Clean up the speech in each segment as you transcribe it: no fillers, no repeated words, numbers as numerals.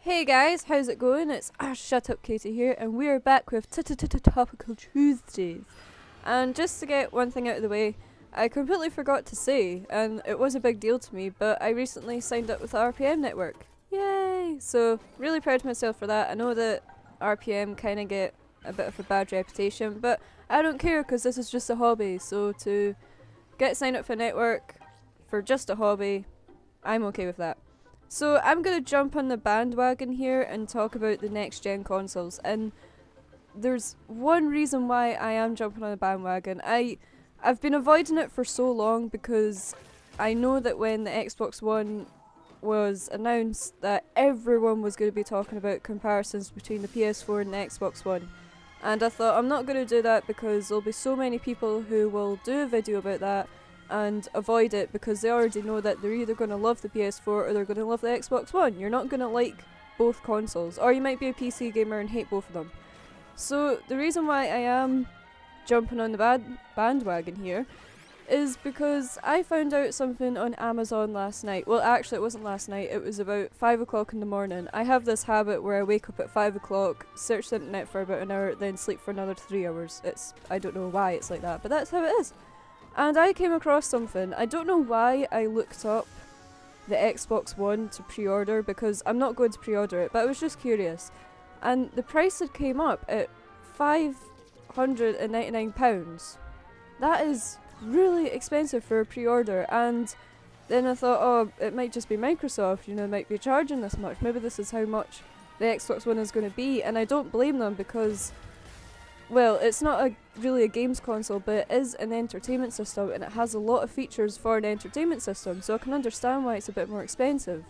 Hey guys, how's it going? It's Shut Up Katie here, and we are back with Topical Tuesdays. And just to get one thing out of the way, I completely forgot to say, and it was a big deal to me, but I recently signed up with the RPM network. Yay! So, really proud of myself for that. I know that RPM kind of get a bit of a bad reputation, but I don't care because this is just a hobby. So, to get signed up for a network for just a hobby, I'm okay with that. So I'm going to jump on the bandwagon here and talk about the next gen consoles, and there's one reason why I am jumping on the bandwagon. I've been avoiding it for so long because I know that when the Xbox One was announced that everyone was going to be talking about comparisons between the PS4 and the Xbox One, and I thought I'm not going to do that because there'll be so many people who will do a video about that and avoid it because they already know that they're either going to love the PS4 or they're going to love the Xbox One. You're not going to like both consoles, or you might be a PC gamer and hate both of them. So the reason why I am jumping on the bandwagon here is because I found out something on Amazon last night. Well, actually it wasn't last night, it was about 5 o'clock in the morning. I have this habit where I wake up at 5 o'clock, search the internet for about an hour, then sleep for another 3 hours. I don't know why it's like that, but that's how it is. And I came across something. I don't know why I looked up the Xbox One to pre-order because I'm not going to pre-order it, but I was just curious. And the price had came up at £599. That is really expensive for a pre-order, and then I thought, oh, it might just be Microsoft, might be charging this much. Maybe this is how much the Xbox One is going to be, and I don't blame them because, well, it's not really a games console, but it is an entertainment system, and it has a lot of features for an entertainment system, so I can understand why it's a bit more expensive.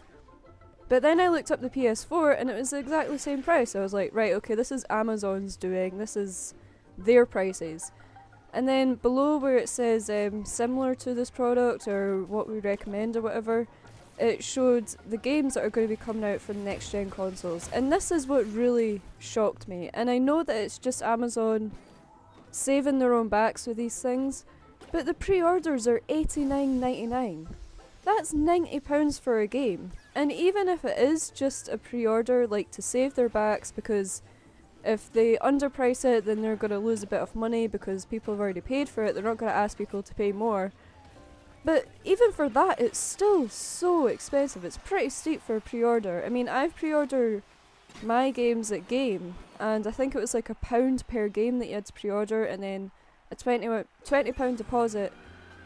But then I looked up the PS4, and it was exactly the same price. I was like, right, okay, this is Amazon's doing, this is their prices. And then below where it says similar to this product, or what we recommend, or whatever, it showed the games that are going to be coming out for the next gen consoles. And this is what really shocked me. And I know that it's just Amazon saving their own backs with these things, but the pre-orders are $89.99. That's £90 for a game. And even if it is just a pre-order, like to save their backs, because if they underprice it, then they're going to lose a bit of money because people have already paid for it. They're not going to ask people to pay more. But even for that, it's still so expensive. It's pretty steep for a pre-order. I mean, I've pre-ordered my games at Game, and I think it was like £1 per game that you had to pre-order, and then a £20 deposit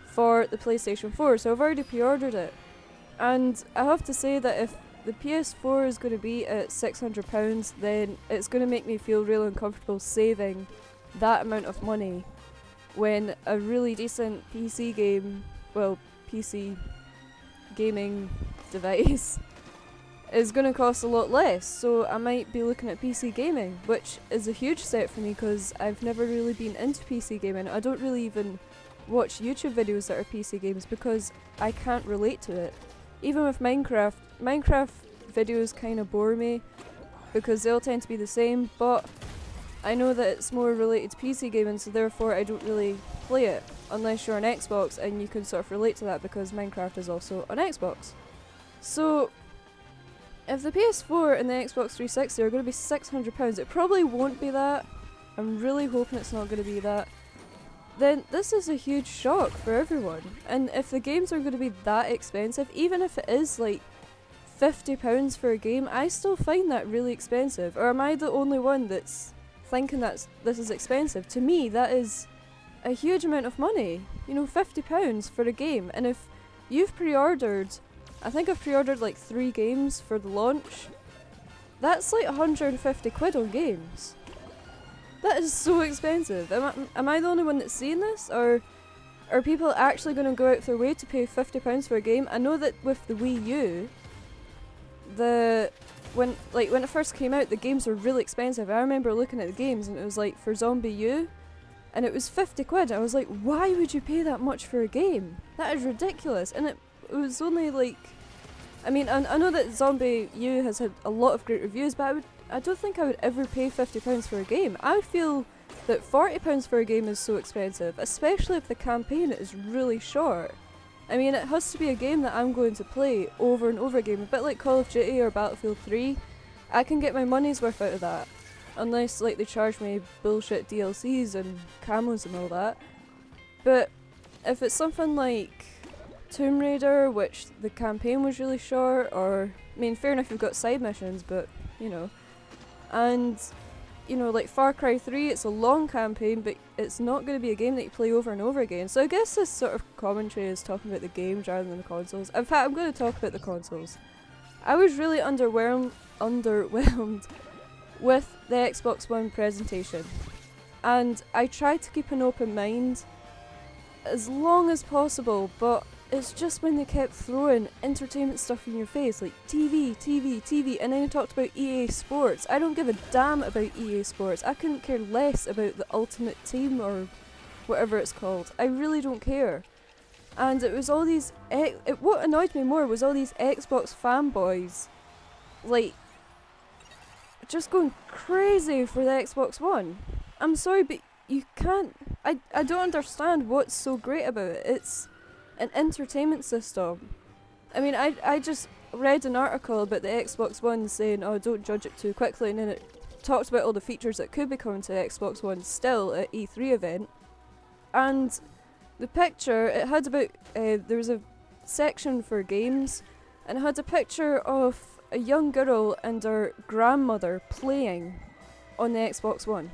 for the PlayStation 4. So I've already pre-ordered it. And I have to say that if the PS4 is going to be at £600, then it's going to make me feel real uncomfortable saving that amount of money when a really decent PC game, well, PC gaming device is going to cost a lot less. So I might be looking at PC gaming, which is a huge step for me because I've never really been into PC gaming. I don't really even watch YouTube videos that are PC games because I can't relate to it. Even with Minecraft videos kind of bore me because they all tend to be the same, but I know that it's more related to PC gaming, so therefore I don't really play it unless you're on Xbox, and you can sort of relate to that because Minecraft is also on Xbox. So if the PS4 and the Xbox 360 are going to be £600, it probably won't be that. I'm really hoping it's not going to be that. Then this is a huge shock for everyone. And if the games are going to be that expensive, even if it is like £50 for a game, I still find that really expensive. Or am I the only one that's thinking that this is expensive? To me, that is a huge amount of money. £50 for a game. And if you've pre-ordered, I think I've pre-ordered like 3 games for the launch, that's like £150 on games. That is so expensive. Am I the only one that's seeing this, or are people actually going to go out of their way to pay £50 for a game? I know that with the Wii U, when it first came out, the games were really expensive. I remember looking at the games, and it was like for Zombie U, and it was £50. I was like, why would you pay that much for a game? That is ridiculous. And it was only like, I mean, I know that Zombie U has had a lot of great reviews, but I don't think I would ever pay £50 for a game. I feel that £40 for a game is so expensive, especially if the campaign is really short. I mean, it has to be a game that I'm going to play over and over again, a bit like Call of Duty or Battlefield 3. I can get my money's worth out of that. Unless, like, they charge me bullshit DLCs and camos and all that. But if it's something like Tomb Raider, which the campaign was really short, or, I mean, fair enough, you've got side missions, but, you know. And, you know, like Far Cry 3, it's a long campaign, but it's not going to be a game that you play over and over again. So I guess this sort of commentary is talking about the games rather than the consoles. In fact, I'm going to talk about the consoles. I was really underwhelmed with the Xbox One presentation, and I tried to keep an open mind as long as possible, but it's just when they kept throwing entertainment stuff in your face, like TV, TV, TV, and then they talked about EA Sports. I don't give a damn about EA Sports. I couldn't care less about the Ultimate Team or whatever it's called. I really don't care. And it was all these... what annoyed me more was all these Xbox fanboys, like, just going crazy for the Xbox One. I'm sorry, but you can't... I don't understand what's so great about it. It's an entertainment system. I mean, I just read an article about the Xbox One saying, oh, don't judge it too quickly, and then it talked about all the features that could be coming to the Xbox One still at E3 event. And the picture, it had about... there was a section for games, and it had a picture of a young girl and her grandmother playing on the Xbox One.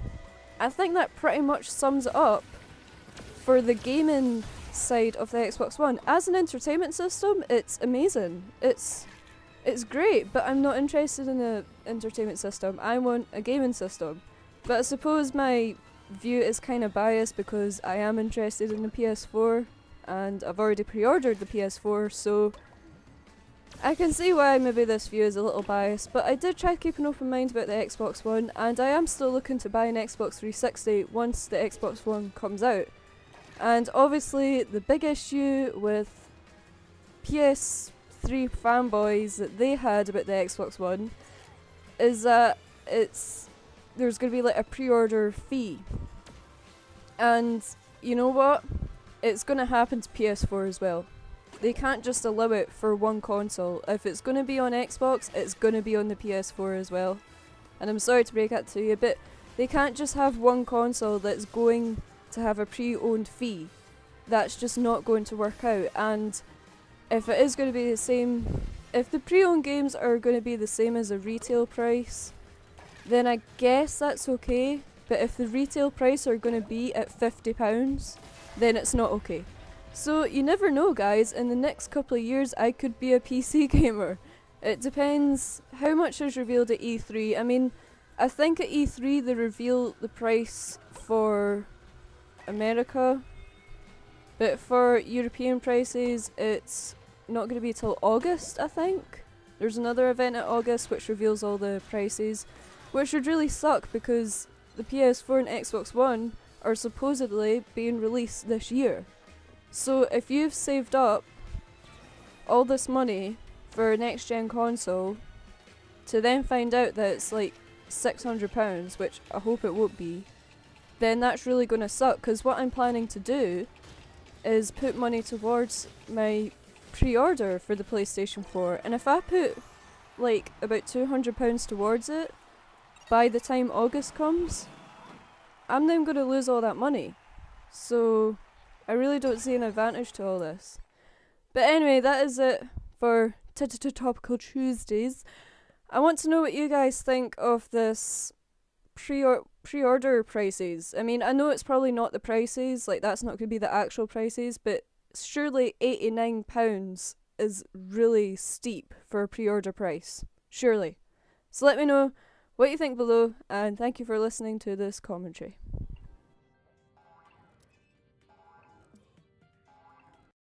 I think that pretty much sums it up for the gaming side of the Xbox One. As an entertainment system, it's amazing. It's great, but I'm not interested in an entertainment system. I want a gaming system. But I suppose my view is kind of biased because I am interested in the PS4 and I've already pre-ordered the PS4, so I can see why maybe this view is a little biased, but I did try to keep an open mind about the Xbox One, and I am still looking to buy an Xbox 360 once the Xbox One comes out. And obviously the big issue with PS3 fanboys that they had about the Xbox One is that there's going to be like a pre-order fee. And you know what? It's going to happen to PS4 as well. They can't just allow it for one console. If it's going to be on Xbox, it's going to be on the PS4 as well. And I'm sorry to break that to you, but they can't just have one console that's going to have a pre-owned fee. That's just not going to work out. And if it is going to be the same, if the pre-owned games are going to be the same as a retail price, then I guess that's okay. But if the retail price are going to be at £50, then it's not okay. So you never know, guys. In the next couple of years, I could be a PC gamer. It depends how much is revealed at E3. I mean, I think at E3 they reveal the price for America, but for European prices, it's not going to be till August, I think. There's another event at August which reveals all the prices, which would really suck because the PS4 and Xbox One are supposedly being released this year. So if you've saved up all this money for a next gen console to then find out that it's like £600, which I hope it won't be, then that's really going to suck, because what I'm planning to do is put money towards my pre-order for the PlayStation 4, and if I put like about £200 towards it, by the time August comes, I'm then going to lose all that money. So I really don't see an advantage to all this. But anyway, that is it for Topical Tuesdays. I want to know what you guys think of this pre-order prices. I mean, I know it's probably not the prices, like that's not going to be the actual prices, but surely £89 is really steep for a pre-order price. Surely. So let me know what you think below, and thank you for listening to this commentary.